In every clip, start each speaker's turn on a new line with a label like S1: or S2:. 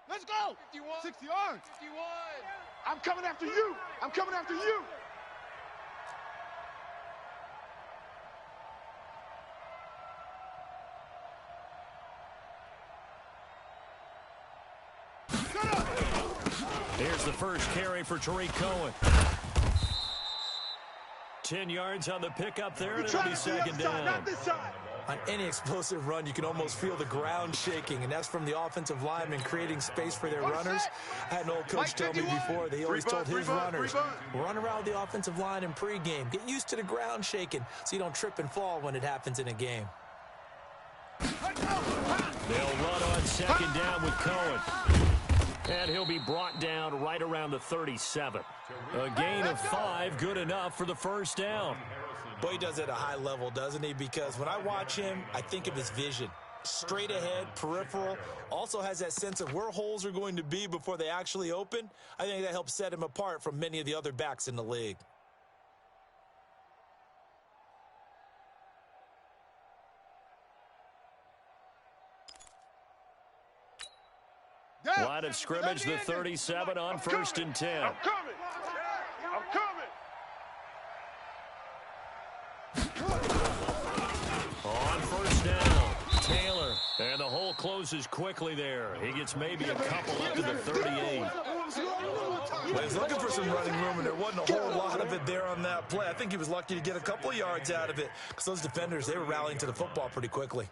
S1: Let's go.
S2: 51.
S1: 60 yards.
S2: 51.
S1: I'm coming after you. I'm coming after you.
S3: Here's the first carry for Tariq Cohen. 10 yards on the pickup there, and it'll be second down.
S1: Not this side.
S4: On any explosive run, you can almost feel the ground shaking, and that's from the offensive linemen creating space for their runners. I had an old coach tell me before, they always told his runners, run around the offensive line in pregame. Get used to the ground shaking so you don't trip and fall when it happens in a game.
S3: They'll run on second down with Cohen. And he'll be brought down right around the 37. A gain of 5, good enough for the first down.
S4: Boy, he does it at a high level, doesn't he? Because when I watch him, I think of his vision. Straight ahead, peripheral, also has that sense of where holes are going to be before they actually open. I think that helps set him apart from many of the other backs in the league.
S3: Line of scrimmage, the 37 on 1st and 10.
S1: I'm coming. I'm coming.
S3: On 1st down, Taylor. And the hole closes quickly there. He gets maybe a couple up to the 38.
S4: Well, he's looking for some running room, and there wasn't a whole lot of it there on that play. I think he was lucky to get a couple of yards out of it because those defenders, they were rallying to the football pretty quickly.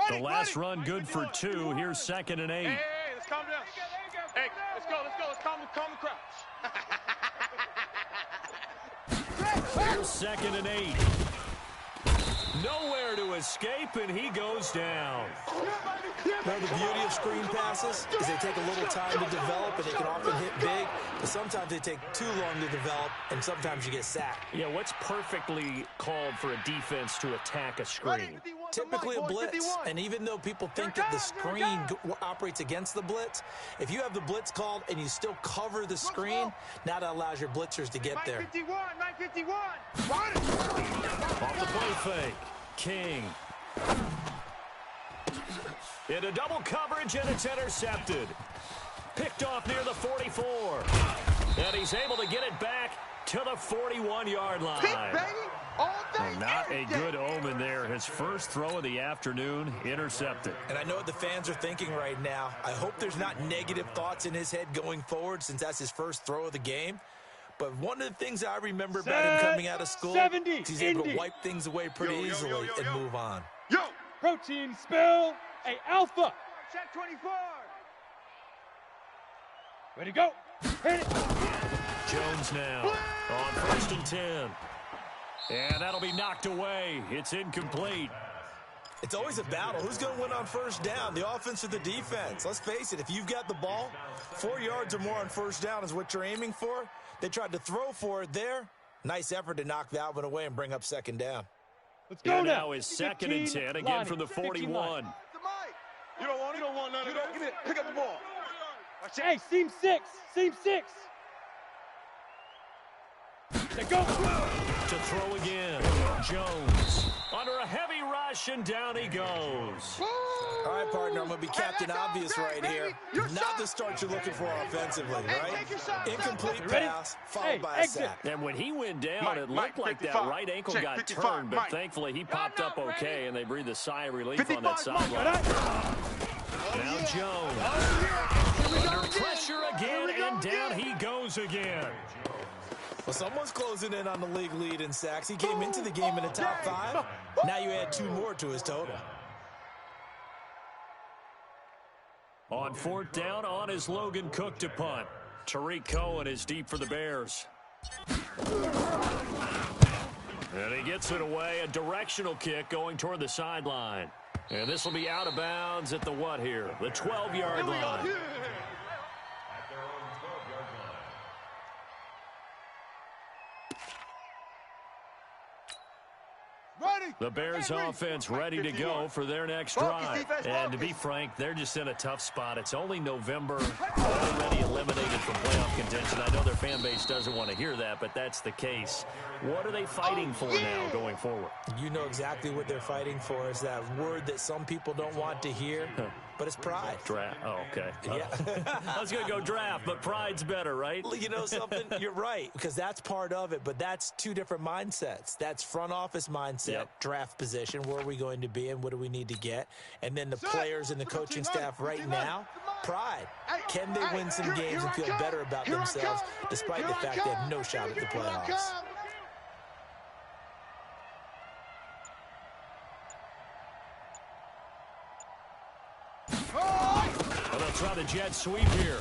S3: The last run good for 2. Here's 2nd and 8.
S2: Hey, let's calm down. Hey, let's go. Let's calm the crowd.
S3: Here's 2nd and 8. Nowhere to escape, and he goes down.
S4: Now, the beauty of screen passes is they take a little time to develop, and they can often hit big, but sometimes they take too long to develop, and sometimes you get sacked.
S3: Yeah, what's perfectly called for a defense to attack a screen?
S4: Typically a blitz, and even though people think that the screen operates against the blitz, if you have the blitz called and you still cover the screen, now that allows your blitzers to get there.
S1: 951.
S3: Off the play fake, King. Into double coverage, and it's intercepted. Picked off near the 44. And he's able to get it back to the 41-yard line. Not a good omen there. His first throw of the afternoon, intercepted.
S4: And I know what the fans are thinking right now. I hope there's not negative thoughts in his head going forward since that's his first throw of the game. But one of the things I remember about him coming out of school is he's able to wipe things away pretty easily and move on.
S1: Yo!
S5: Protein spill, a alpha.
S1: Check 24.
S5: Ready to go. Hit it.
S3: Jones now on 1st and 10. And that'll be knocked away. It's incomplete.
S4: It's always a battle. Who's going to win on 1st down, the offense or the defense? Let's face it, if you've got the ball, 4 yards or more on 1st down is what you're aiming for. They tried to throw for it there. Nice effort to knock that one away and bring up 2nd down.
S5: Let's go
S3: now is 2nd and 10 again from the 41.
S1: You don't want it. You don't want none of that. Give it. Pick up the ball.
S5: Hey, seam 6. Seam 6. They go.
S3: To throw again. Jones under a heavy rush, and down he goes.
S4: All right, partner, I'm going to be Captain Obvious right here. Not the start you're looking for offensively, right? Incomplete pass, followed by a sack.
S3: And when he went down, it looked like that right ankle got turned, but thankfully he popped up okay, and they breathed a sigh of relief on that sideline. Now Jones. Under pressure again, and down he goes again.
S4: Well, someone's closing in on the league lead in sacks. He came into the game in the top 5. Now you add 2 more to his total.
S3: On 4th down, on is Logan Cook to punt. Tariq Cohen is deep for the Bears. And he gets it away, a directional kick going toward the sideline. And this will be out of bounds at the what here? The 12-yard line.
S1: Ready.
S3: The Bears offense ready to go for their next drive. And to be frank, they're just in a tough spot. It's only November, already eliminated from playoff contention. I know their fan base doesn't want to hear that, but that's the case. What are they fighting for now going forward?
S4: You know exactly what they're fighting for. Is that word that some people don't want to hear, but it's pride.
S3: Draft. Oh, okay.
S4: Yeah.
S3: I was going to go draft, but pride's better, right?
S4: You know something? You're right, because that's part of it, but that's two different mindsets. That's front office mindset, draft position, where are we going to be and what do we need to get? And then the players and the coaching staff right now, pride. Can they win some games and feel better about themselves despite the fact they have no shot at the playoffs?
S3: Well, they'll try the jet sweep here.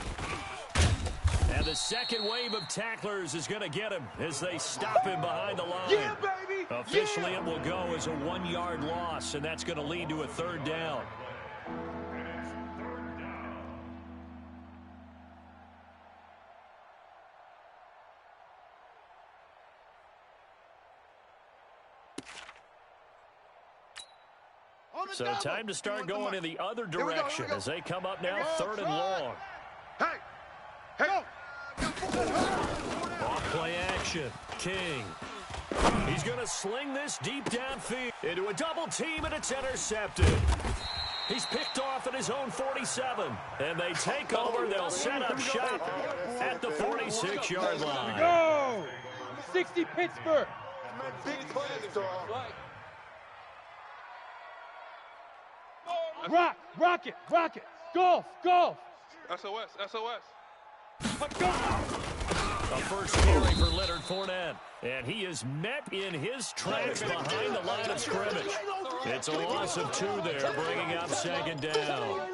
S3: And the second wave of tacklers is going to get him as they stop him behind the line.
S1: Yeah, baby!
S3: Officially, it will go as a 1-yard loss, and that's going to lead to a third down. So time to start going in the other direction as they come up now, third and long.
S1: Hey!
S3: Off play action. King. He's going to sling this deep downfield into a double team, and it's intercepted. He's picked off at his own 47. And they take over. They'll set up shop at the 46-yard line.
S5: Go! 60 Pittsburgh. Rocket. Golf.
S2: SOS.
S5: Let's go.
S3: A first carry for Leonard Fournette. And he is met in his tracks behind the line of scrimmage. It's a loss of 2 there, bringing up second down.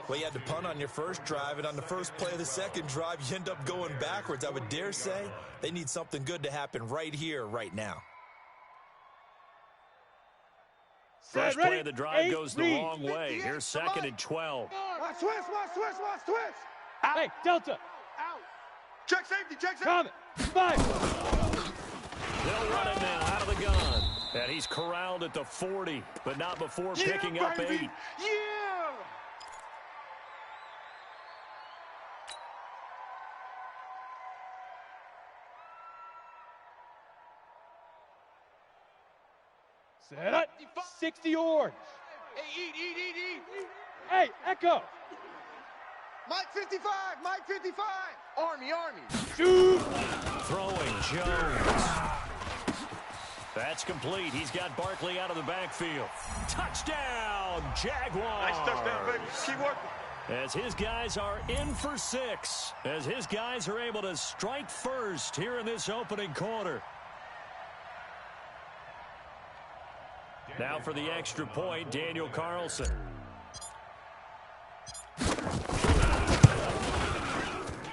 S4: Well, you had to punt on your first drive, and on the first play of the second drive, you end up going backwards. I would dare say they need something good to happen right here, right now.
S3: First play of the drive goes the wrong way. Here's second and 12.
S1: Watch twist!
S5: Hey, Delta.
S1: Out! Check safety!
S5: Comment. 5.
S3: They'll run it now out of the gun. And he's corralled at the 40, but not before picking up 8.
S1: Yeah!
S5: Set up. 60 orange.
S1: Hey, eat!
S5: Hey, Echo.
S1: Mike 55! Army!
S5: Shoot.
S3: Throwing Jones. That's complete. He's got Barkley out of the backfield. Touchdown, Jaguars.
S1: Nice touchdown, baby. Keep working.
S3: As his guys are in for 6. As his guys are able to strike first here in this opening quarter. Now for the extra point, Daniel Carlson.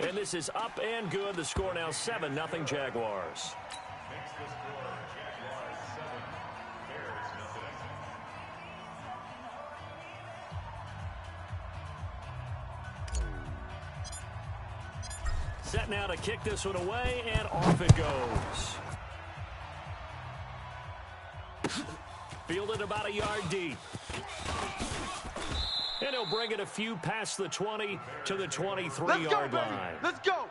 S3: And this is up and good. The score now 7-0 Jaguars. Set now to kick this one away, and off it goes. Fielded about a yard deep. And he'll bring it a few past the 20 to the 23-yard line.
S1: Let's go!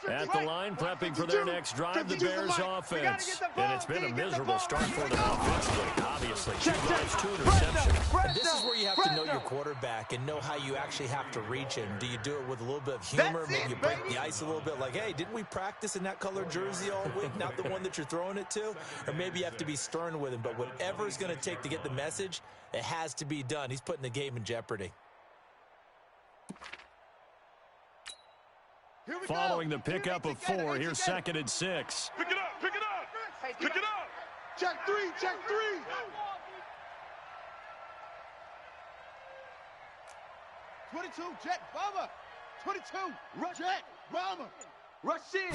S3: At the line, prepping for their next drive, the Bears offense. And it's been a miserable start for them offensively. Obviously, 2 drives, 2 interceptions.
S4: This is where you have to know your quarterback and know how you actually have to reach him. Do you do it with a little bit of humor? Maybe you break the ice a little bit like, hey, didn't we practice in that colored jersey all week? Not the one that you're throwing it to? Or maybe you have to be stern with him. But whatever it's going to take to get the message, it has to be done. He's putting the game in jeopardy.
S3: Following the pickup of 4, here's second and 6.
S1: Pick it up! Check 3! 22, jet bomber! 22, rush jet bomber! Rush in!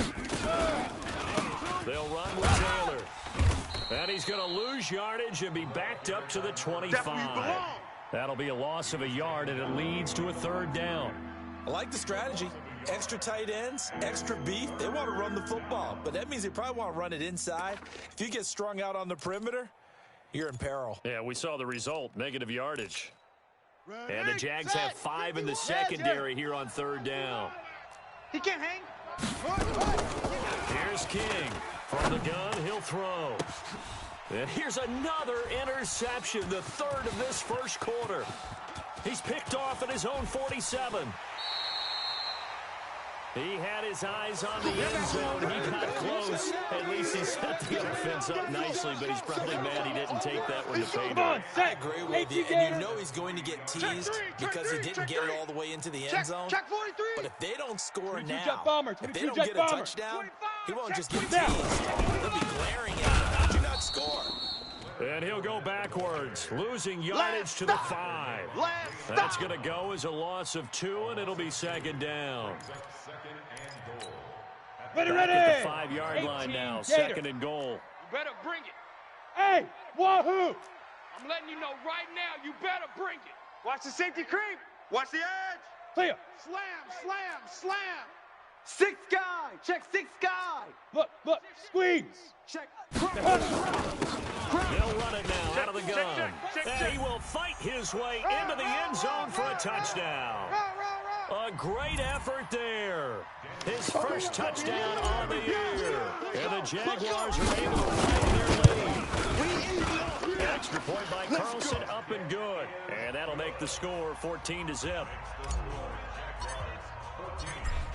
S3: They'll run with Taylor. And he's going to lose yardage and be backed up to the 25. That'll be a loss of a yard, and it leads to a third down.
S4: I like the strategy. Extra tight ends, extra beef. They want to run the football, but that means they probably want to run it inside. If you get strung out on the perimeter, you're in peril.
S3: Yeah, we saw the result, negative yardage. And the Jags have 5 in the secondary here on 3rd down.
S2: He can't hang.
S3: Here's King. From the gun, he'll throw. And here's another interception, the 3rd of this first quarter. He's picked off at his own 47. He had his eyes on the end zone. He got close. At least he set the offense up nicely, but he's probably mad he didn't take that one to pay dirt.
S4: I agree with you, and you know he's going to get teased because he didn't get it all the way into the end zone. But if they don't score now, if they don't get a touchdown, he won't just get teased. They'll be glaring at him. Do not score.
S3: And he'll go backwards, losing yardage to the 5. That's going to go as a loss of 2, and it'll be 2nd down. Back at the 5-yard line now, 2nd and goal.
S2: You better bring it.
S5: Hey, wahoo!
S2: I'm letting you know right now, you better bring it. Watch the safety creep. Watch the edge.
S5: Clear.
S1: Slam, slam, slam.
S2: 6 guy. Check 6 guy.
S5: Look, squeeze.
S2: Check.
S3: They'll run it now out of the gun. And he will fight his way into the end zone for a touchdown. A great effort there. His first touchdown on the year. And the Jaguars are able to find their lead. Extra point by Carlson, up and good. And that'll make the score 14-0.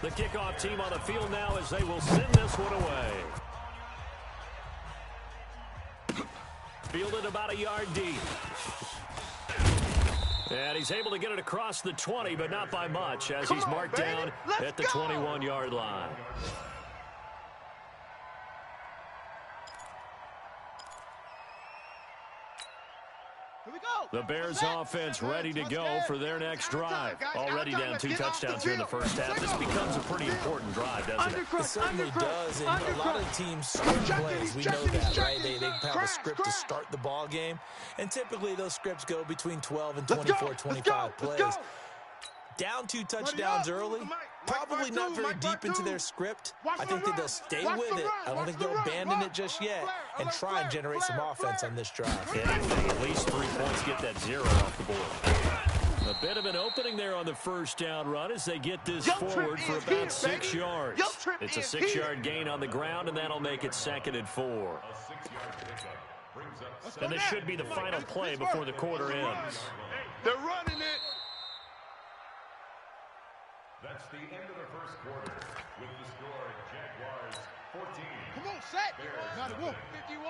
S3: The kickoff team on the field now as they will send this one away. Fielded about a yard deep. And he's able to get it across the 20, but not by much, as he's marked down at the 21-yard line. The Bears offense ready to go for their next drive. Already down 2 touchdowns here in the first half. This becomes a pretty important drive, doesn't it?
S4: It certainly does, and a lot of teams script plays. We know that, right? They have a script to start the ball game, and typically those scripts go between 12 and 24, 25 plays. Down 2 touchdowns early, probably not very deep into their script. I think that they'll stay with it. I don't think they'll abandon it just yet and try and generate some offense on this drive.
S3: Anything, at least 3 points, get that 0 off the board. A bit of an opening there on the first down run as they get this forward for about 6 yards. It's a 6-yard gain on the ground, and that'll make it 2nd and 4. And this should be the final play before the quarter ends.
S1: They're running it.
S6: That's the end of the first quarter with the score Jaguars 14.
S1: Come on, set. Not a whoop.
S2: 51.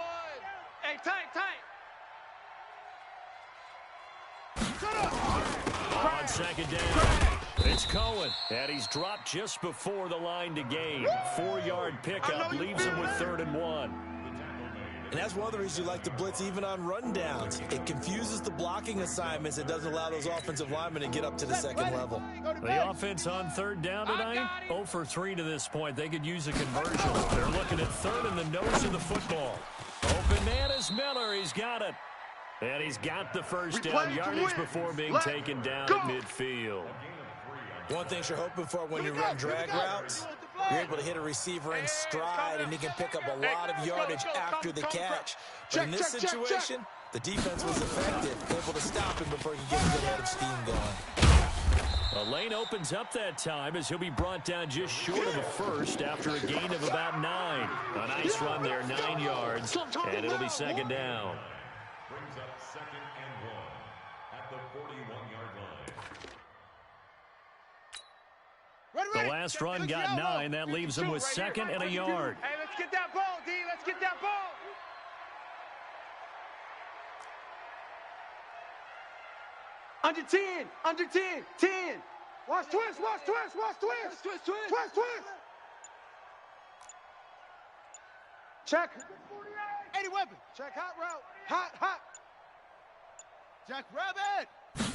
S2: Hey, tight.
S3: On 2nd down, it's Cohen, and he's dropped just before the line to gain. 4-yard pickup leaves him with 3rd and 1.
S4: And that's one of the reasons you like to blitz even on rundowns. It confuses the blocking assignments. It doesn't allow those offensive linemen to get up to the 2nd level.
S3: The offense on 3rd down tonight, 0 for 3 to this point. They could use a conversion. They're looking at 3rd in the nose of the football. Open man is Miller. He's got it. And he's got the first down yardage before being taken down at midfield.
S4: One thing you're hoping for when you run drag routes, you're able to hit a receiver in stride, and he can pick up a lot of yardage after the catch. But in this situation, the defense was effective, able to stop him before he could get a good head of steam going.
S3: A lane opens up that time as he'll be brought down just short of a first after a gain of about 9. A nice run there, 9 yards, and it'll be 2nd down.
S6: Brings up 2nd and 1 at the 41-yard line.
S3: The last run got 9. That leaves him with 2nd and a yard.
S2: Hey, let's get that ball, D. Let's get that ball. Under 10. 10.
S1: Watch twist.
S2: Check.
S1: 80 weapon.
S2: Check hot route.
S1: Hot. Jack Rabbit.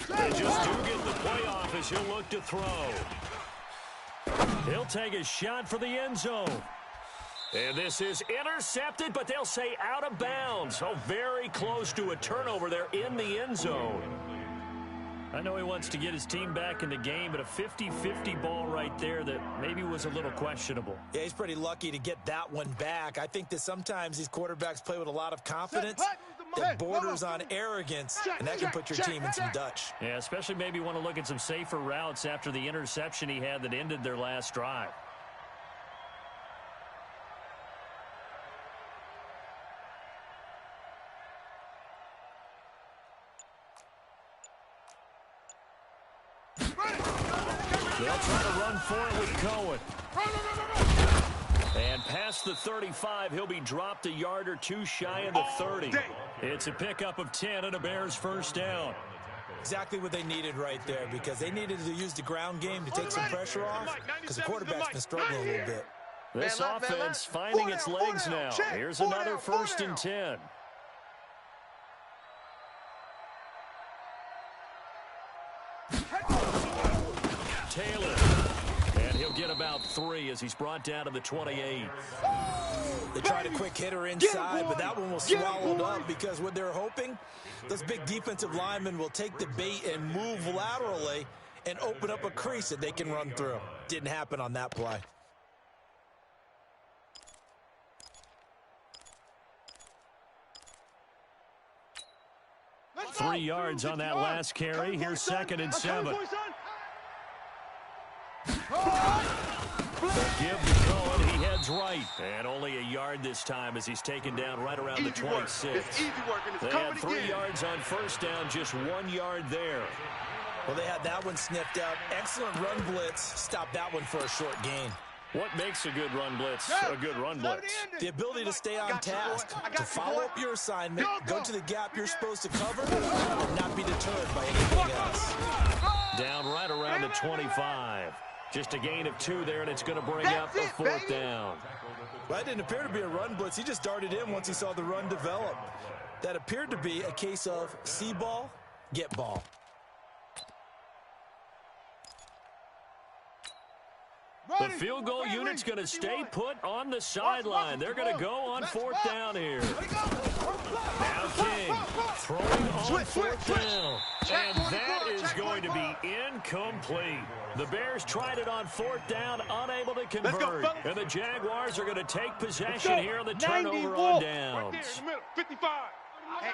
S3: They just do get the play off as he'll look to throw. He'll take a shot for the end zone. And this is intercepted, but they'll say out of bounds. So very close to a turnover there in the end zone. I know he wants to get his team back in the game, but a 50-50 ball right there that maybe was a little questionable.
S4: Yeah, he's pretty lucky to get that one back. I think that sometimes these quarterbacks play with a lot of confidence that borders on arrogance, and that can put your team in some Dutch.
S3: Yeah, especially maybe want to look at some safer routes after the interception he had that ended their last drive. They'll try to run for it with Cohen. And past the 35, he'll be dropped a yard or two shy of the 30. It's a pickup of 10 and a Bears first down.
S4: Exactly what they needed right there, because they needed to use the ground game to take some pressure off, because the quarterback's been struggling a little bit.
S3: This offense finding its legs now. Here's another 1st and 10. Taylor. And he'll get about 3 as he's brought down to the 28.
S4: They tried a quick hitter inside, but that one was swallowed up because what they're hoping, those big defensive linemen will take the bait and move laterally and open up a crease that they can run through. Didn't happen on that play.
S3: Let's 3 yards on that last carry. Here's 2nd and 7. Give to Cohen. He heads right. And only a yard this time as he's taken down right around the 26. They had 3 yards on 1st down, just 1 yard there.
S4: Well, they had that one sniffed out. Excellent run blitz. Stop that one for a short gain.
S3: What makes a good run blitz a good run blitz?
S4: The ability to stay on task, to follow up your assignment, go to the gap you're supposed to cover, and not be deterred by anything else.
S3: Down right around the 25. Just a gain of 2 there, and it's going to bring up a 4th down.
S4: Well, that didn't appear to be a run blitz. He just darted in once he saw the run develop. That appeared to be a case of see ball, get ball.
S3: The field goal unit's going to stay put on the sideline. They're going to go on 4th down here. Now King throwing on 4th down. And that is going to be incomplete. The Bears tried it on 4th down, unable to convert. And the Jaguars are going to take possession here on the turnover on downs.
S2: 55.
S1: Hey,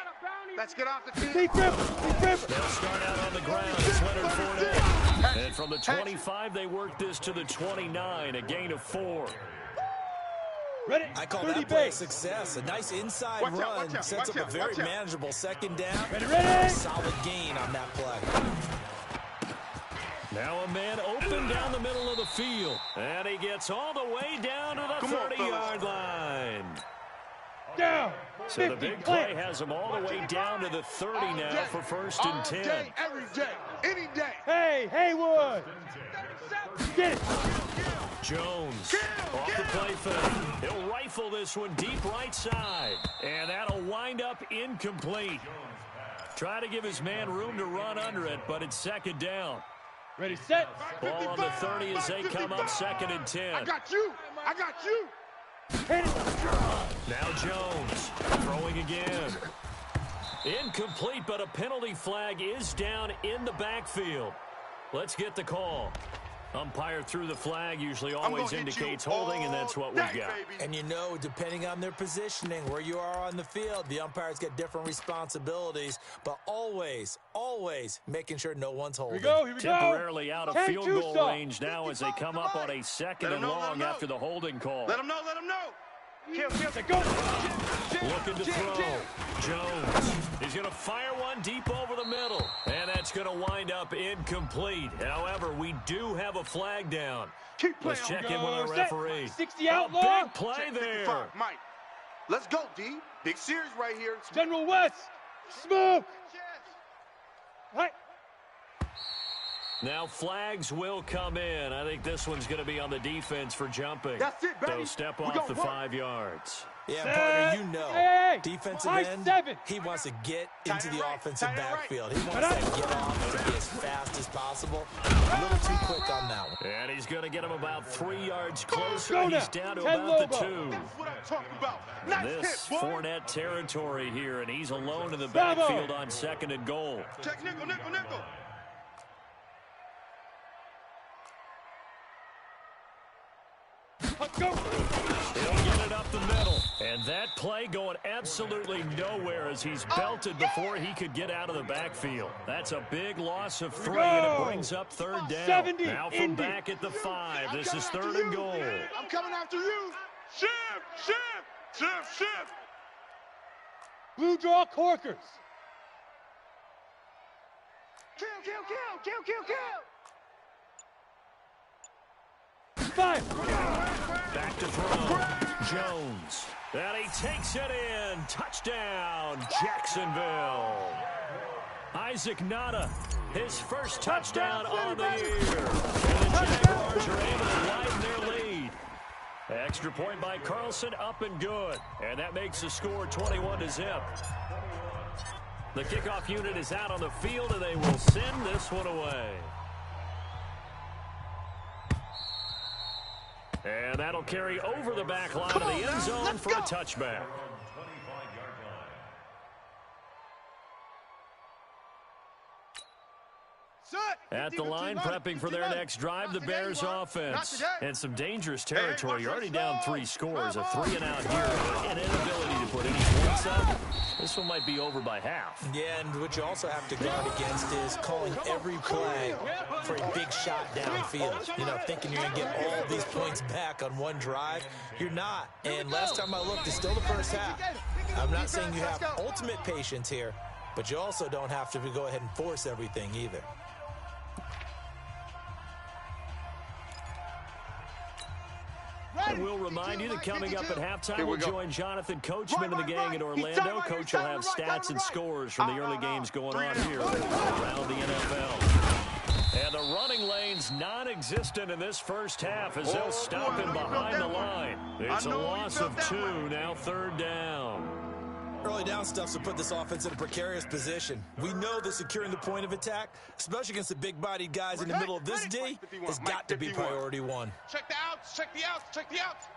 S1: let's get off the field.
S3: They'll start out on the ground. It's Leonard Fournette. And from the 25, they work this to the 29, a gain of 4.
S4: I call that play a success. A nice inside run sets up a very manageable 2nd down. A solid gain on that play.
S3: Now a man open down the middle of the field. And he gets all the way down to the 30-yard line.
S5: Down.
S3: So the big play has him all the way down to the 30 now for 1st and 10.
S1: Day, every day, any day.
S5: Hey, Haywood. Get it.
S3: Jones off the play fake. He'll rifle this one deep right side. And that'll wind up incomplete. Try to give his man room to run under it, but it's 2nd down.
S5: Ready, set.
S3: Ball on the 30 as they come up 2nd and 10.
S1: I got you. I got you.
S3: Now Jones throwing again. Incomplete, but a penalty flag is down in the backfield. Let's get the call. Umpire threw the flag, usually always indicates holding, and that's what we got.
S4: And you know, depending on their positioning, where you are on the field, the umpires get different responsibilities, but always, always making sure no one's holding.
S5: Here we go.
S3: Temporarily out of field goal range now as they come up on a 2nd and long after the holding call.
S1: Let him know.
S5: Kill, go.
S3: Looking to throw. Jones. He's going to fire one deep over the middle. And that's going to wind up incomplete. However, we do have a flag down. Let's check in with our referee.
S5: 60 outlaw.
S3: Big play there.
S1: Mike, let's go, D. Big series right here.
S5: General West. Smoke. Right.
S3: Now flags will come in. I think this one's going to be on the defense for jumping.
S1: That's it, baby.
S3: They'll step off the 5 yards.
S4: Yeah, partner, you know,
S5: Hey,
S4: defensive
S5: high
S4: end,
S5: 7.
S4: he wants to get into the offensive backfield. He
S5: Right.
S4: wants to get off to be as fast as possible. A little too quick on that one.
S3: And he's going to get him about 3 yards closer.
S5: Go now.
S3: He's down to
S5: 10
S3: about the
S5: Lobo.
S3: 2.
S1: That's what I'm talking about. Nice
S3: This
S1: hit, boy.
S3: Fournette territory here, and he's alone in the
S5: Bravo.
S3: backfield on 2nd and goal.
S1: Check nickel.
S5: Go.
S3: He'll get it up the middle. And that play going absolutely nowhere as he's belted before he could get out of the backfield. That's a big loss of 3, and it brings up third down.
S5: 70,
S3: Now from back at the 5. This is 3rd and goal.
S1: I'm coming after you.
S2: Shift.
S5: Blue draw corkers.
S2: Kill.
S5: 5.
S3: Back to throw. Jones. And he takes it in. Touchdown, Jacksonville. Isaac Nada, his first touchdown on the year. And the Jaguars are able to widen their lead. Extra point by Carlson, up and good. And that makes the score 21-0. The kickoff unit is out on the field, and they will send this one away. And that'll carry over the back line of the end zone for a touchback. At the line, prepping for their next drive, the Bears offense. And some dangerous territory. You're already down 3 scores. A 3-and-out here. An inability to put any points up. This one might be over by half.
S4: Yeah, and what you also have to guard against is calling every play for a big shot downfield. You know, thinking you're going to get all these points back on one drive. You're not. And last time I looked, it's still the first half. I'm not saying you have ultimate patience here, but you also don't have to go ahead and force everything either.
S3: And we'll remind you that coming up at halftime, we'll join Jonathan Coachman and the gang in Orlando. Coach will have stats and scores from the early games going on here around the NFL. And the running lane's non-existent in this first half as they'll stop him behind the line. It's a loss of 2, now 3rd down.
S4: Early down stuff will put this offense in a precarious position. We know that securing the point of attack, especially against the big-bodied guys in the middle of this D, has got to be priority 1.
S1: Check the outs. Check the outs.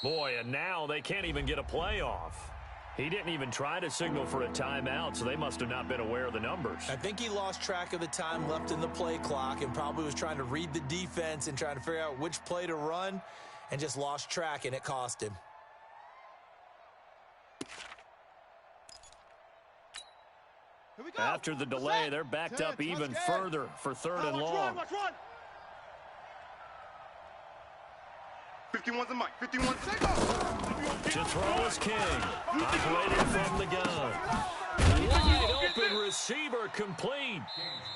S3: Boy, and now they can't even get a playoff. He didn't even try to signal for a timeout, so they must have not been aware of the numbers.
S4: I think he lost track of the time left in the play clock and probably was trying to read the defense and trying to figure out which play to run and just lost track, and it cost him.
S3: After the delay, they're backed up even further for 3rd and long.
S2: 51's the mic. 51
S3: To throw is King. Operating from the gun. Wide open receiver complete.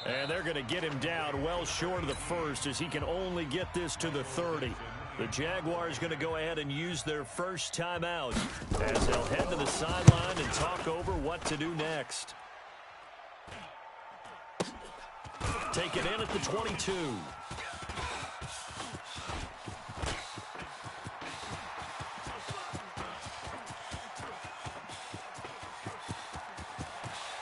S3: And they're going to get him down well short of the first as he can only get this to the 30. The Jaguars going to go ahead and use their first timeout as they'll head to the sideline and talk over what to do next. Take it in at the 22.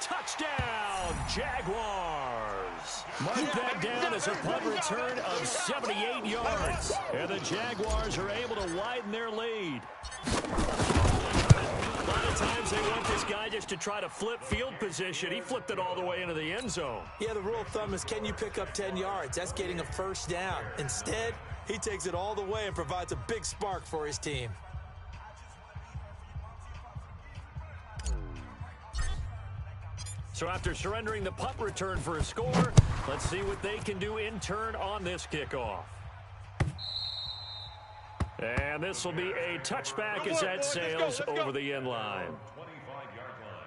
S3: Touchdown, Jaguars. Mark that down as a punt return of 78 yards. And the Jaguars are able to widen their lead. A lot of times they want this guy just to try to flip field position. He flipped it all the way into the end zone.
S4: Yeah, the rule of thumb is, can you pick up 10 yards? That's getting a first down. Instead, he takes it all the way and provides a big spark for his team.
S3: So after surrendering the punt return for a score, let's see what they can do in turn on this kickoff. And this will be a touchback as that sails over the end line.
S6: 25-yard line.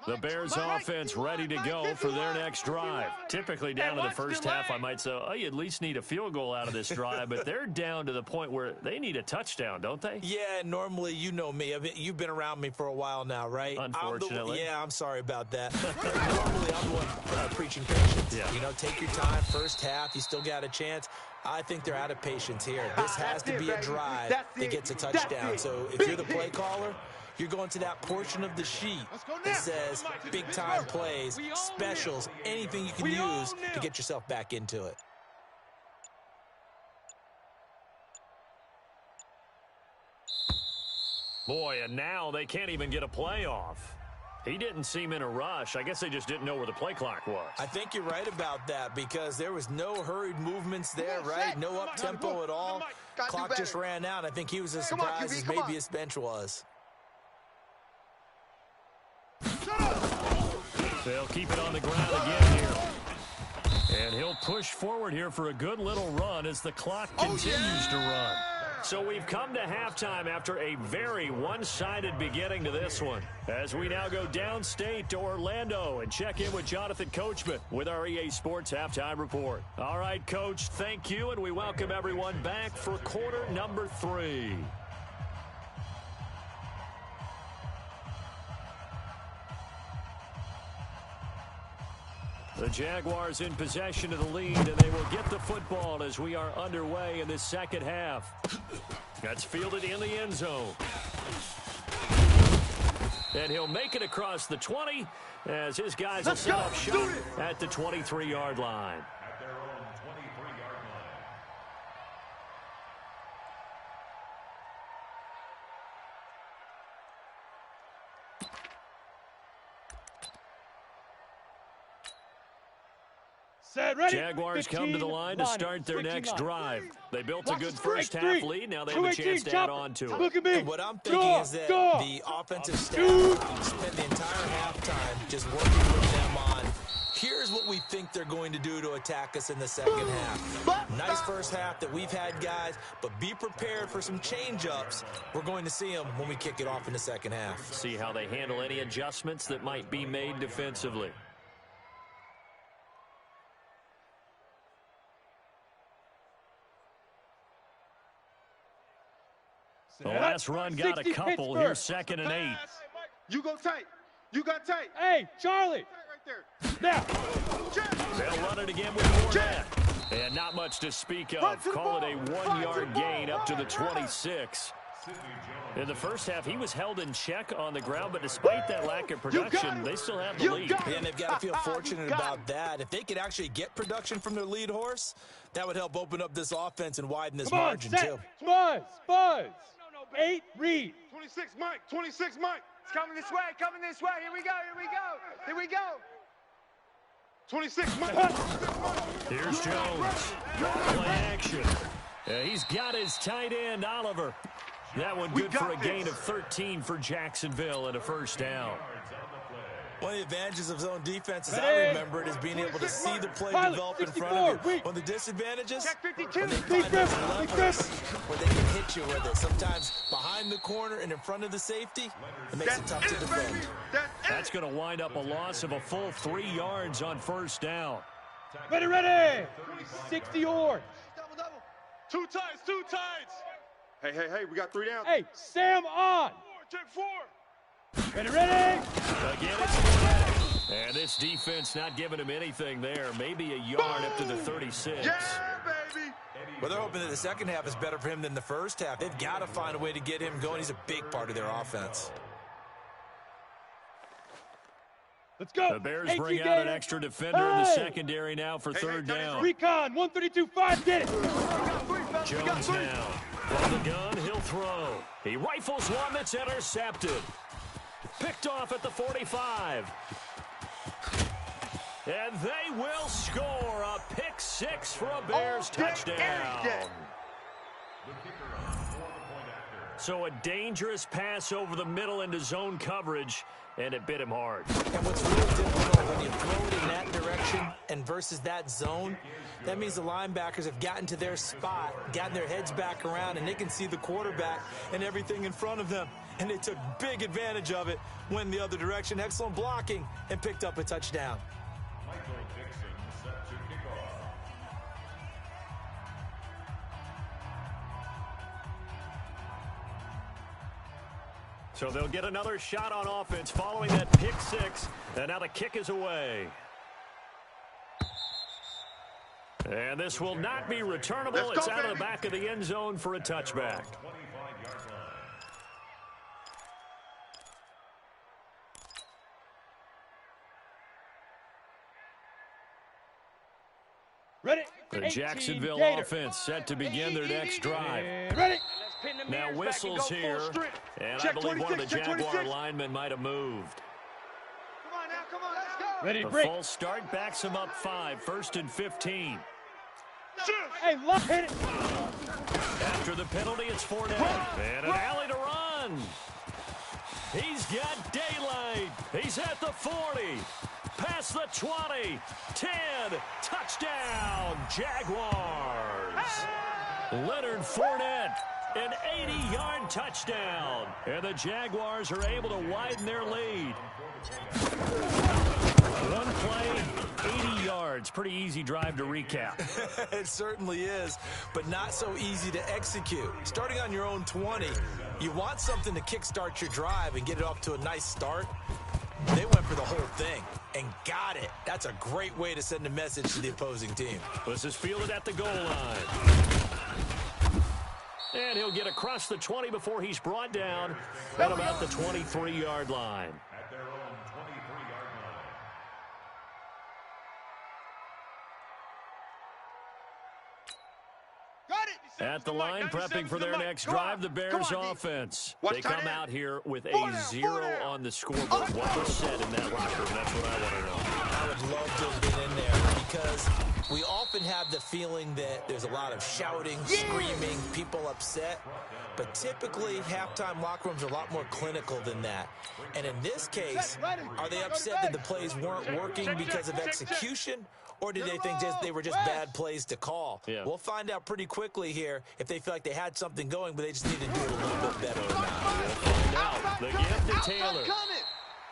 S3: The Bears offense ready to go for their next drive. Typically down to the first half, I might say, oh, you at least need a field goal out of this drive, but they're down to the point where they need a touchdown, don't they?
S4: Yeah, normally, you know me. You've been around me for a while now, right?
S3: Unfortunately.
S4: I'm sorry about that. Normally, I'm the one preaching patience.
S3: Yeah.
S4: You know, take your time, first half, you still got a chance. I think they're out of patience here. This has to be a drive that gets a touchdown. So if you're the play caller, you're going to that portion of the sheet that says big-time plays, specials, anything you can use to get yourself back into it.
S3: Boy, and now they can't even get a playoff. He didn't seem in a rush. I guess they just didn't know where the play clock was.
S4: I think you're right about that because there was no hurried movements there, right? No up-tempo at all. Clock just ran out. I think he was as surprised as maybe his bench was.
S3: They'll keep it on the ground again here. And he'll push forward here for a good little run as the clock continues to run. So we've come to halftime after a very one-sided beginning to this one. As we now go downstate to Orlando and check in with Jonathan Coachman with our EA Sports Halftime Report. All right, Coach, thank you, and we welcome everyone back for quarter number 3. The Jaguars in possession of the lead, and they will get the football as we are underway in this second half. That's fielded in the end zone. And he'll make it across the 20 as his guys will set up shop at the 23-yard line.
S6: At their own 23-yard line.
S3: Jaguars come to the line to start their next drive. They built a good first half lead. Now they have a chance to add on to it.
S5: Look at me.
S4: And what I'm thinking is that the offensive staff spent the entire halftime just working with them on, here's what we think they're going to do to attack us in the second half. Nice first half that we've had, guys, but be prepared for some change-ups. We're going to see them when we kick it off in the second half.
S3: See how they handle any adjustments that might be made defensively. The last run got a couple. Here's 2nd and 8.
S2: You go tight. You got tight.
S5: Hey, Charlie.
S2: Right there.
S5: Now.
S3: They'll run it again with Fournette. And not much to speak of. Call it a 1-yard gain up to the 26. In the first half, he was held in check on the ground, but despite that lack of production, they still have the lead.
S4: And they've got to feel fortunate about that. If they could actually get production from their lead horse, that would help open up this offense and widen this margin, too.
S5: Buzz. 8, read.
S2: 26, Mike. 26, Mike. It's coming this way. Coming this way. Here we go. Here we go. Here we go. 26, Mike.
S3: Here's Jones. Play action. He's got his tight end, Oliver. That one good for a gain of 13 for Jacksonville and a first down.
S4: One of the advantages of zone defense, as I remember it, is being able to see the play develop in front of you. One of the disadvantages, when they find those levers where they can hit you with it. Sometimes behind the corner and in front of the safety, it makes it tough to defend.
S3: That's going to wind up a loss of a full 3 yards on first down.
S5: Ready. 60 yards.
S2: Two tights. Hey, we got 3 down.
S5: Hey, Sam on.
S2: Check 4.
S5: Ready.
S3: Again, it's Fournette. And this defense not giving him anything there. Maybe a yard up to the 36.
S2: Yeah, baby.
S4: Well, they're hoping that the second half is better for him than the first half. They've got to find a way to get him going. He's a big part of their offense.
S5: Let's go.
S3: The Bears bring out an extra defender in the secondary now for third down.
S5: Recon, 132-5, get it.
S3: Jones now. From the gun, he'll throw. He rifles one that's intercepted. Picked off at the 45. And they will score a pick 6 for a Bears touchdown. So a dangerous pass over the middle into zone coverage, and it bit him hard.
S4: And what's really difficult when you throw it in that direction and versus that zone, that means the linebackers have gotten to their spot, gotten their heads back around, and they can see the quarterback and everything in front of them. And they took big advantage of it, went the other direction, excellent blocking, and picked up a touchdown.
S6: Michael Dixon set to kick off.
S3: So they'll get another shot on offense following that pick 6, and now the kick is away. And this will not be returnable. It's out of the back of the end zone for a touchback.
S6: 25-yard line.
S5: Ready.
S3: The Jacksonville offense set to begin their next drive.
S5: Ready.
S3: Now whistles here, and I believe one of the Jaguar linemen might have moved.
S2: Come on now, come on now.
S5: Ready to
S3: The
S5: break.
S3: full start backs him up 5, 1st and 15.
S5: Hey, look, hit it.
S3: After the penalty, it's Fournette. And an alley to run. He's got daylight. He's at the 40. Past the 20. 10. Touchdown, Jaguars. Leonard Fournette, an 80-yard touchdown. And the Jaguars are able to widen their lead. One play, 80 yards. Pretty easy drive to recap.
S4: It certainly is, but not so easy to execute. Starting on your own 20, you want something to kickstart your drive and get it off to a nice start. They went for the whole thing and got it. That's a great way to send a message to the opposing team.
S3: This is fielded at the goal line. And he'll get across the 20 before he's brought down at about the 23-yard line.
S6: At their own 23-yard line.
S1: Got it.
S3: At the line, prepping for their next drive, the Bears offense. They come out here with a 0 on the scoreboard. What was said in that locker room? That's what I want to know.
S4: I would love to have been in there because we often have the feeling that there's a lot of shouting, screaming, people upset. But typically, halftime locker rooms are a lot more clinical than that. And in this case, are they upset that the plays weren't working because of execution? Or did they think they were just bad plays to call?
S3: Yeah.
S4: We'll find out pretty quickly here if they feel like they had something going, but they just need to do it a little bit better or not.
S3: Now, the gift to Taylor.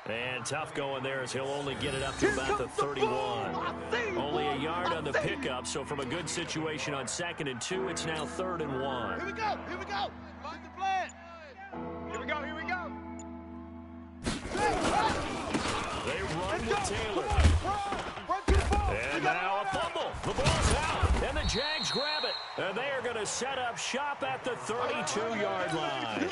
S3: And tough going there as he'll only get it up to about the 31. Only a yard on the pickup, so from a good situation on 2nd and 2, it's now 3rd and 1.
S1: Here we go. Here we go. Find the plan.
S2: Here we go, here we go.
S3: They run with Taylor.
S1: Run too far.
S3: And now a fumble. The ball's out, and the Jags grab it. And they are going to set up shop at the 32-yard line.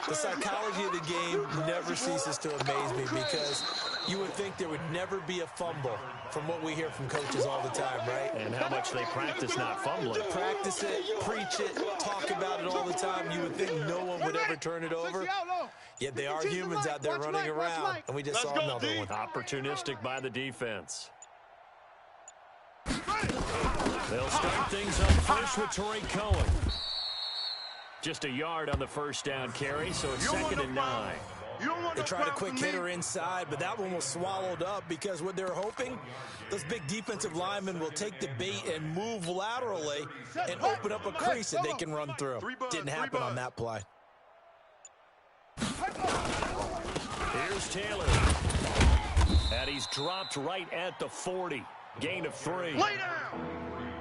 S4: The psychology of the game never ceases to amaze me because you would think there would never be a fumble from what we hear from coaches all the time, right?
S3: And how much they practice not fumbling.
S4: Practice it, preach it, talk about it all the time. You would think no one would ever turn it over. Yet they are humans out there running around, and we just saw another one.
S3: Opportunistic by the defense. They'll start things up first with Tariq Cohen. Just a yard on the first down carry, so it's 2nd and 9.
S4: They tried a quick hitter inside, but that one was swallowed up because what they're hoping, those big defensive linemen will take the bait and move laterally and open up a crease that they can run through. Didn't happen on that play.
S3: Here's Taylor. And he's dropped right at the 40. Gain of 3.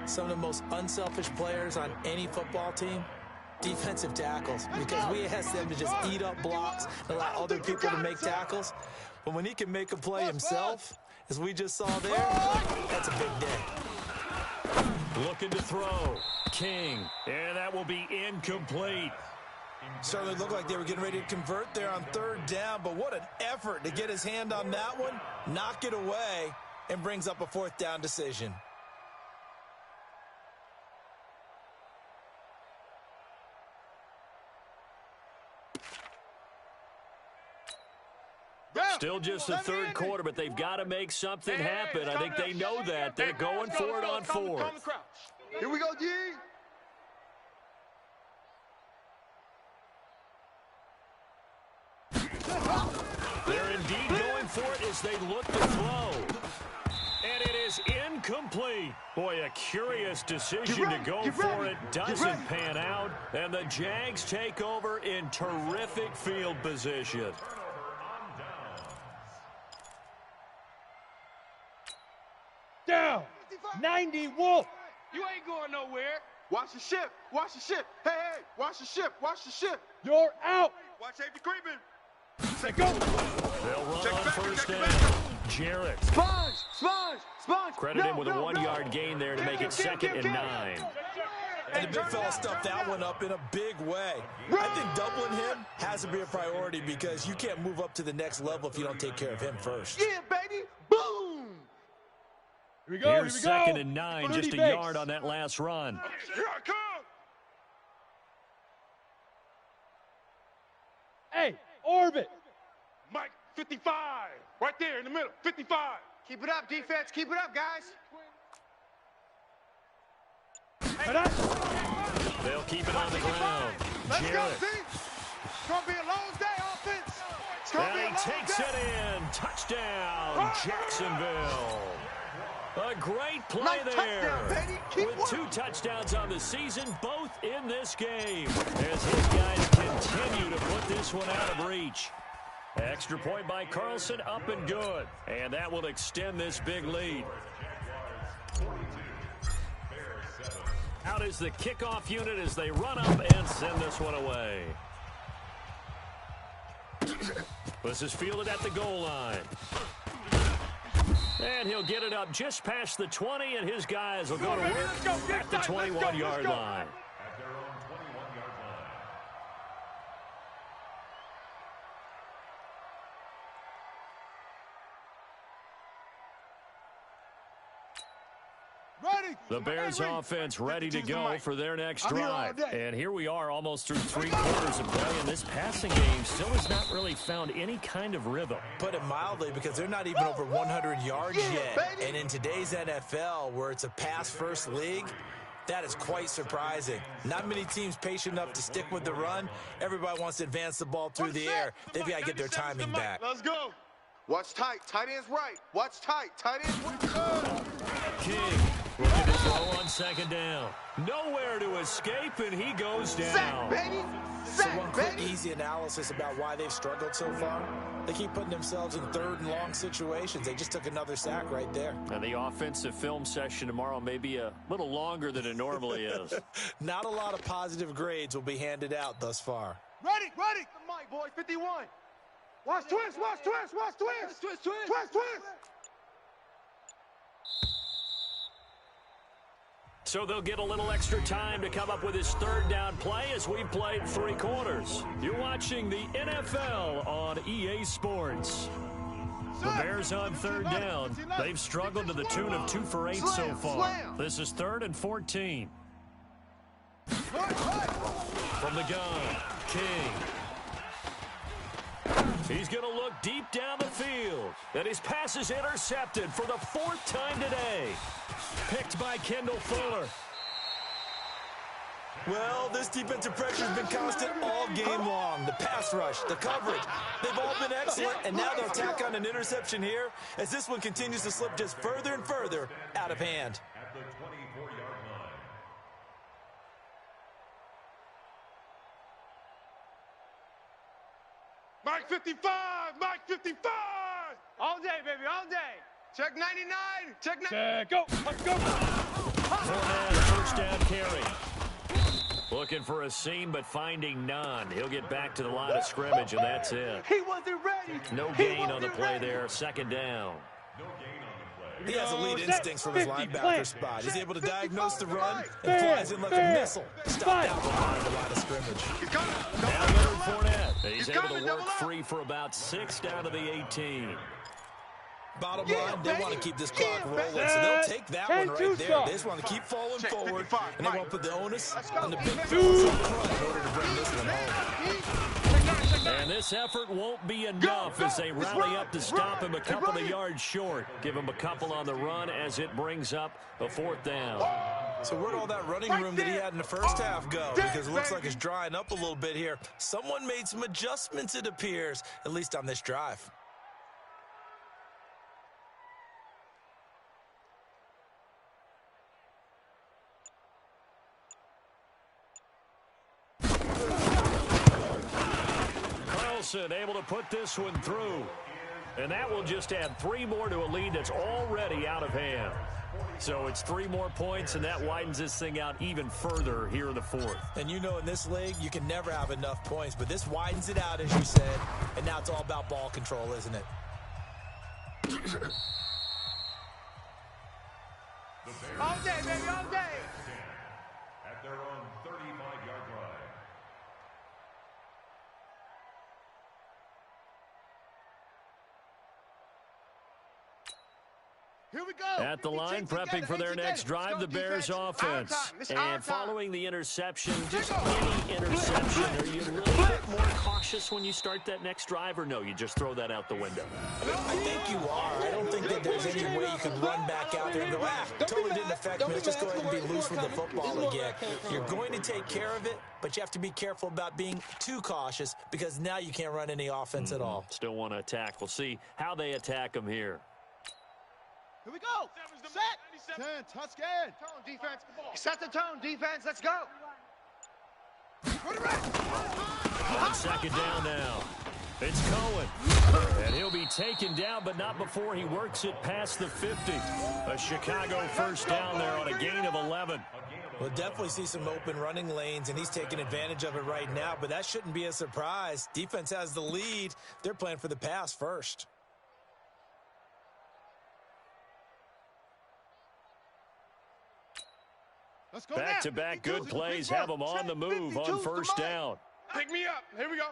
S4: Some of the most unselfish players on any football team, defensive tackles, because we ask them to just eat up blocks and allow other people to make tackles. But when he can make a play himself, as we just saw there, that's a big day.
S3: Looking to throw. King. And that will be incomplete.
S4: Certainly looked like they were getting ready to convert there on 3rd down, but what an effort to get his hand on that one, knock it away, and brings up a 4th down decision.
S3: Still just the 3rd quarter, but they've got to make something happen. I think they know that. They're going for it on 4th.
S1: Here we go, G.
S3: They're indeed going for it as they look to throw. And it is incomplete. Boy, a curious decision to go for it. Doesn't pan out. And the Jags take over in terrific field position.
S5: Down. 90 Wolf.
S2: You ain't going nowhere.
S1: Watch the ship. Watch the ship. Hey, hey. Watch the ship. Watch the ship.
S5: You're out.
S1: Watch safety creeping.
S5: Let go.
S3: They'll run on first down. Jarrett.
S1: Sponge.
S3: Credited with a 1-yard gain there to make it 2nd and 9.
S4: And the big fella stuffed that one up in a big way. I think doubling him has to be a priority because you can't move up to the next level if you don't take care of him first.
S1: Yeah, baby. Boom.
S5: Here we go.
S3: Here's 2nd and 9, just a yard on that last run.
S2: Here I come.
S5: Orbit.
S2: Mike, 55. Right there in the middle, 55.
S1: Keep it up, defense. Keep it up, guys.
S3: They'll keep it on the ground.
S1: Let's go,
S3: Jarrett.
S1: Z. It's going to be a long day, offense. It's going to be a
S3: And
S1: long
S3: he takes
S1: day.
S3: it in. Touchdown, Jacksonville. A great play
S1: Nice
S3: there.
S1: touchdown, baby. Keep
S3: With
S1: working.
S3: 2 touchdowns on the season, both in this game, as his guys continue to put this one out of reach. Extra point by Carlson, up and good. And that will extend this big lead. Out is the kickoff unit as they run up and send this one away. This is fielded at the goal line. And he'll get it up just past the 20, and his guys will go to work at the 21-yard line.
S6: At their own 21-yard line.
S1: Ready.
S3: The Bears offense ready to go for their next
S1: I'm here all
S3: drive.
S1: day.
S3: And here we are almost through 3 quarters of play, and this passing game still has not really found any kind of rhythm.
S4: Put it mildly, because they're not even over 100 yards yet.
S1: baby.
S4: And in today's NFL, where it's a pass-first league, that is quite surprising. Not many teams patient enough to stick with the run. Everybody wants to advance the ball through the air. They've got to get their timing back.
S1: Let's go. Watch tight. Tight end's right. Watch tight. Tight end's right.
S3: King looking to throw on 2nd down. Nowhere to escape, and he goes
S1: Sack,
S3: down.
S1: baby.
S4: So
S1: Sack,
S4: one quick,
S1: baby.
S4: easy analysis about why they've struggled so far. They keep putting themselves in 3rd and long situations. They just took another sack right there.
S3: And the offensive film session tomorrow may be a little longer than it normally is.
S4: Not a lot of positive grades will be handed out thus far.
S1: Ready. Ready. The mic, boys. 51. Watch twist. Watch twist. Watch twist. Twist. Twist. Twist. Twist.
S3: So they'll get a little extra time to come up with his 3rd down play as we've played 3 quarters. You're watching the NFL on EA Sports. The Bears on 3rd down. They've struggled to the tune of 2 for 8 so far. This is 3rd and 14. From the gun, King. He's going to look deep down the field. And his pass is intercepted for the 4th time today. Picked by Kendall Fuller.
S4: Well, this defensive pressure has been constant all game long. The pass rush, the coverage, they've all been excellent, and now they'll tack on an interception here as this one continues to slip just further and further out of hand.
S6: At the 24-yard line.
S2: Mike 55, Mike 55.
S1: All day, baby. All day. Check 99. Check 99.
S5: Check. Go. Let's go.
S3: Fournette, 1st down carry. Looking for a seam, but finding none. He'll get back to the line of scrimmage, and that's it.
S1: He wasn't ready.
S3: No
S1: He
S3: gain on the
S1: wasn't
S3: play
S1: ready.
S3: there. 2nd down.
S6: No gain on the play.
S4: He has elite
S5: Set.
S4: instincts from his
S5: 50
S4: linebacker
S5: plant.
S4: spot. He's able to diagnose the run and
S5: Fair.
S4: flies in like a
S5: Fair.
S4: missile. Stopped out behind the line of scrimmage.
S1: He's coming.
S3: Now Leonard Fournette. He's
S1: He's
S3: able
S1: coming,
S3: to
S1: double
S3: work
S1: up.
S3: free for about 6 down to the 18.
S4: Bottom
S1: Yeah,
S4: line, they
S1: baby.
S4: want to keep this
S1: Yeah,
S4: clock rolling,
S1: baby.
S4: so they'll take that one
S5: 10-2
S4: right there.
S5: stop.
S4: They just want to keep falling
S1: Check
S4: forward,
S1: 55,
S4: and they
S1: Mike.
S4: won't put the onus
S1: Let's go.
S4: on the big
S1: Defense.
S4: fellas up front in order to bring this one home.
S3: And this effort won't be enough
S1: Go,
S3: as they
S1: go. It's
S3: rally
S1: run,
S3: up to
S1: it's
S3: stop
S1: run,
S3: him a
S1: it's
S3: couple of
S1: running.
S3: yards short. Give him a couple on the run as it brings up a 4th down.
S4: So where'd all that running room that he had in the first half go? Because it looks like it's drying up a little bit here. Someone made some adjustments, it appears, at least on this drive.
S3: Carlson able to put this one through. And that will just add 3 more to a lead that's already out of hand. So it's 3 more points, and that widens this thing out even further here in the 4th.
S4: And you know in this league, you can never have enough points, but this widens it out, as you said, and now it's all about ball control, isn't it?
S1: All day, baby. All day.
S6: At their own 35-yard line.
S1: Here we go.
S3: At the line, prepping for their next drive, the Bears offense. And following the interception, just any interception, are you a little bit more cautious when you start that next drive, or no, you just throw that out the window?
S4: I think you are. I don't think that there's any way you can run back out there and go, totally didn't affect me. Let's just go ahead and be loose with the football again. You're going to take care of it, but you have to be careful about being too cautious because now you can't run any offense at all.
S3: Still want to attack. We'll see how they attack them here.
S1: Here we go. Set. 10, Tuscan. Tone, defense. Set the tone, defense. Let's go.
S3: On second down now. It's Cohen. And he'll be taken down, but not before he works it past the 50. A Chicago first down there on a gain of 11.
S4: We'll definitely see some open running lanes, and he's taking advantage of it right now, but that shouldn't be a surprise. Defense has the lead. They're playing for the pass first.
S3: Back-to-back good plays have them on the move on first down.
S2: Pick me up. Here we go.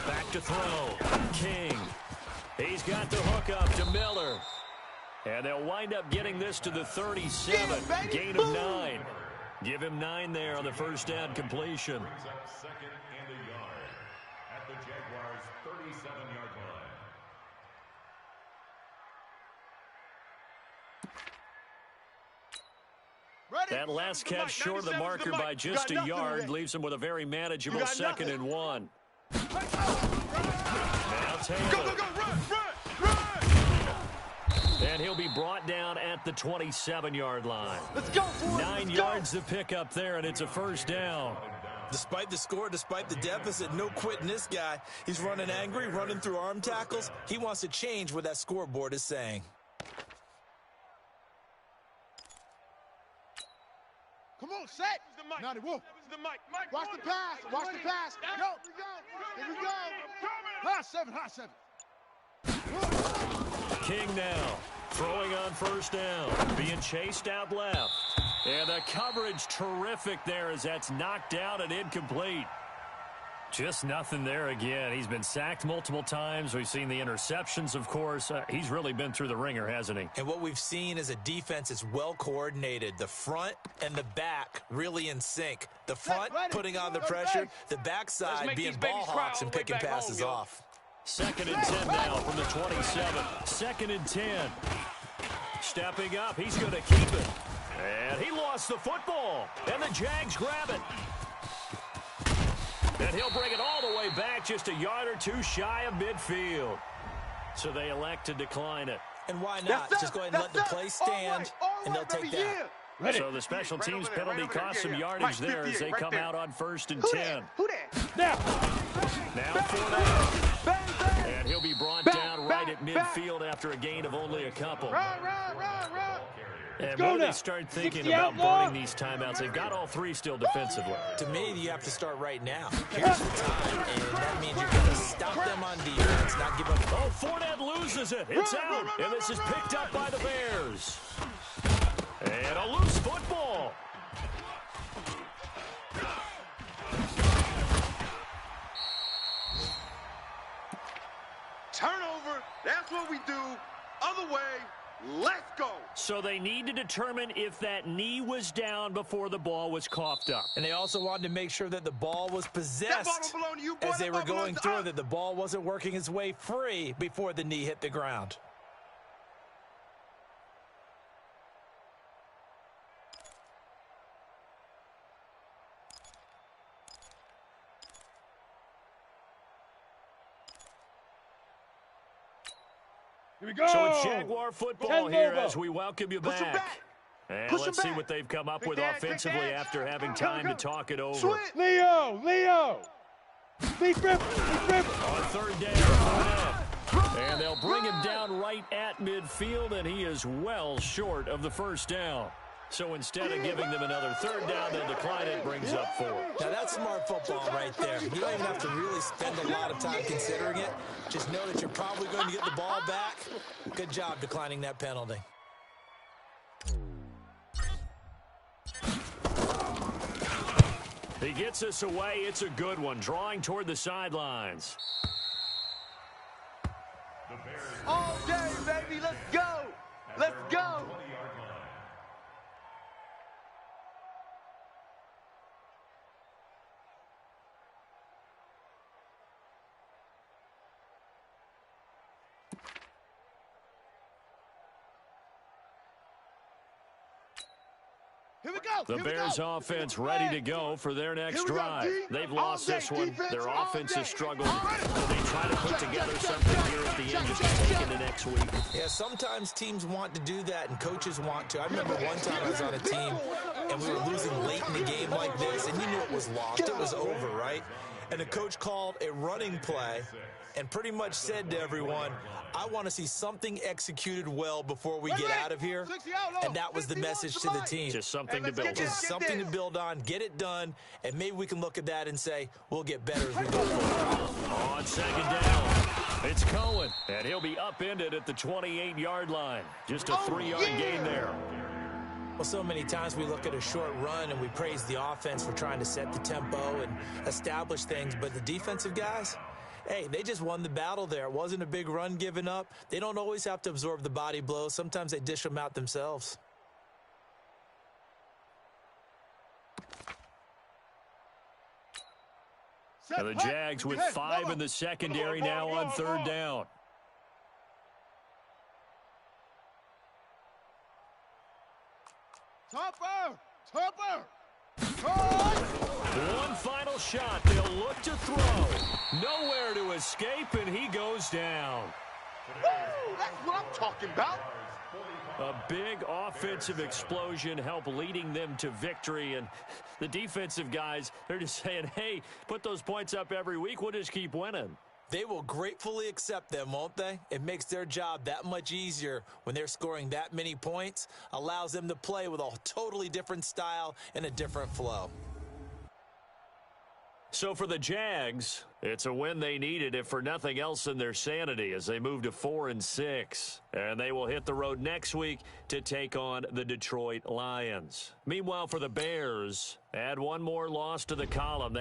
S3: Back to throw. King. He's got the hook up to Miller. And they'll wind up getting this to the 37. Gain of 9. Give him 9 there on the first down completion.
S6: Brings up second and a yard at the Jaguars' 37-yard line.
S3: That last catch short of the marker by just a yard leaves him with a very manageable second and 1. Now Taylor.
S2: Go, run.
S3: And he'll be brought down at the 27-yard line.
S1: Let's go.
S3: 9 yards to pick up there, and it's a first down.
S4: Despite the score, despite the deficit, no quitting this guy. He's running angry, running through arm tackles. He wants to change what that scoreboard is saying.
S1: Come on, set. Naughty Wolf. Watch the pass. Watch the pass. Yo, here we go. High 7.
S3: King now throwing on first down, being chased out left. And the coverage terrific there as that's knocked down and incomplete. Just nothing there again. He's been sacked multiple times. We've seen the interceptions, of course. He's really been through the ringer, hasn't he?
S4: And what we've seen is a defense is well coordinated. The front and the back really in sync. The front putting on the pressure, the backside being ball hawks and picking passes off.
S3: Second and 10 now from the 27. Second and 10. Stepping up, he's going to keep it. And he lost the football. And the Jags grab it. And he'll bring it all the way back just a yard or two shy of midfield. So they elect to decline it.
S4: And why not? Just go ahead and let the play stand, and they'll take that.
S3: So the special teams penalty cost some yardage there as they come out on first and 10.
S1: Who that?
S3: Now Fournette. And he'll be brought down right at midfield after a gain of only a couple.
S1: Run.
S3: And when do they start thinking about burning these timeouts? They've got all 3 still defensively.
S4: To me, you have to start right now. Here's the time, and that means you're going to stop them on defense, not give up.
S3: Oh, Fournette loses it. It's out, and this is picked up by the Bears. And a loose football.
S2: Turnover. That's what we do. Other way. Let's go.
S3: So they need to determine if that knee was down before the ball was coughed up.
S4: And they also wanted to make sure that the ball was possessed as they were going through, that the ball wasn't working its way free before the knee hit the ground.
S5: Here we go.
S3: So it's Jaguar football here as we welcome you back. And
S1: Push
S3: let's
S1: him
S3: see
S1: back.
S3: what they've come up
S1: Big
S3: with
S1: dad,
S3: offensively
S1: big dad.
S3: after having time to talk it over.
S1: Switch.
S5: Leo. Deep rip.
S3: On third down, Fournette. And they'll bring him down right at midfield, and he is well short of the first down. So instead of giving them another third down, they'll decline it, brings up 4.
S4: Now, that's smart football right there. You don't even have to really spend a lot of time considering it. Just know that you're probably going to get the ball back. Good job declining that penalty.
S3: He gets us away. It's a good one, drawing toward the sidelines.
S2: All day, baby. Let's go. Let's go.
S6: 20-yard line.
S1: Here we go.
S3: The Bears offense ready to go for their next drive. They've lost this one. Their offense has struggled. They try to put together something here at the end to take into next week.
S4: Yeah, sometimes teams want to do that and coaches want to. I remember one time I was on a team and we were losing late in the game like this, and you knew it was lost. It was over, right? And the coach called a running play and pretty much said to everyone, I want to see something executed well before we get out of here. And that was the message to the team.
S3: Just something to build on.
S4: Just something to build on, get it done, and maybe we can look at that and say, we'll get better as we go forward.
S3: On second down, it's Cohen, and he'll be upended at the 28-yard line. Just a 3-yard gain there.
S4: Well, so many times we look at a short run and we praise the offense for trying to set the tempo and establish things, but the defensive guys, hey, they just won the battle there. It wasn't a big run given up. They don't always have to absorb the body blows. Sometimes they dish them out themselves.
S3: And the Jags with 5 in the secondary now on third down.
S1: Topper!
S3: One final shot. They'll look to throw. Nowhere to escape, and he goes down.
S2: Woo! That's what I'm talking about.
S3: A big offensive explosion helped leading them to victory, and the defensive guys, they're just saying, hey, put those points up every week. We'll just keep winning.
S4: They will gratefully accept them, won't they? It makes their job that much easier when they're scoring that many points, allows them to play with a totally different style and a different flow.
S3: So for the Jags, it's a win they needed, if for nothing else in their sanity, as they move to 4-6. And they will hit the road next week to take on the Detroit Lions. Meanwhile, for the Bears, add one more loss to the column.